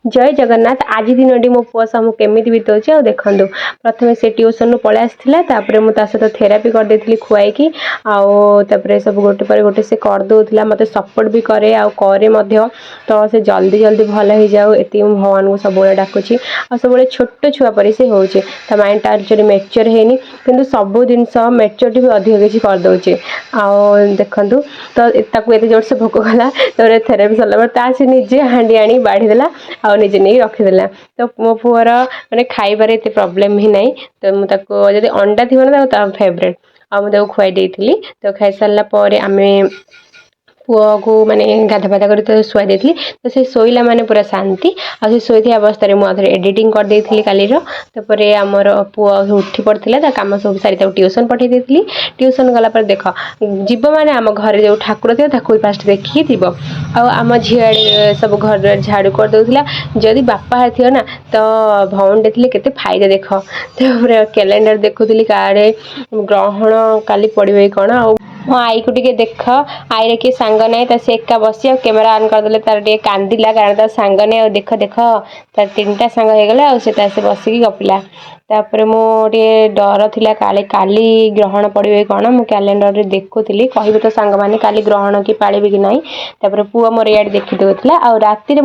जय जगन्नाथ। आज दिन मो पुआ सब केमी बीतौचे आ देखूँ प्रथम से ट्यूशन पलि आसाला सहित थेरापी करदे खुआई आउे सब गोटे पर गोटे से करदे मत सपोर्ट भी करे तो से जल्दी जल्दी भल हो जाऊ ये भगवान को सब डाकुची आ सब छोट छुआ पर से हो माइंड टा मैच्योर है कि सब जिन मैच्योरिटी भी अधिक किसी करदे देखूँ तो ये जोर से भोक गला थेरापी सरला से निजे हांडी आनी बाढ़ीदेला आ निजे नहीं रखीदेला तो मो पुअर मैंने खाइबार एत प्रोब्लेम ही नहीं तो मुझे अंडा थी ना फेवरेट आ मुझे खुआई देती तो खाई सारापर आम पुआ को माने गाधा पाधा कर तो शुआ देती तो से शोला माने पूरा शांति आ शोई अवस्था मुझे एडिटिंग कर देती कालीर तापर आमर पुआ उठी पड़ता कम सब सारी ट्यूशन पठे देती ट्यूशन गलापर देख जीव माने आम घर जो ठाकुर थी फास्ट देखिए थी आम झीआड़े सब घर झाड़ू कर दूसरा जदि बापा थी ना तो भौन देते केते फायदा देख कैलेंडर देखुली काड़े ग्रहण काली पड़े कौन आ मो आई को टे देख आई रे किए सांग ना से एका बसी कैमेरा ऑन करदे तार टे कांदिला कारण तार सांग नहीं देख देख तार 3टा सांग हो गला से बसिकी गपिला तापर मोटे डर थिला काले काली ग्रहण पड़े कौन मु कैलेंडर देखुली कह तो सांग मैंने काली ग्रहण कि पाड़े कि नहीं तापर पुआ मोर इे देखी देला आ राति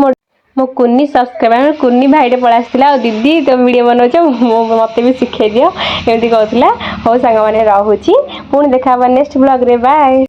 मो कुन्नी सब्सक्राइबर कुन्नी भाईटे पलैसा दीदी तुम वीडियो बनाऊच मत भी शिखे दियो एमती कहला हौ सांग मैंने रोची पुणी देखा नेक्स्ट ब्लॉग रे बाय।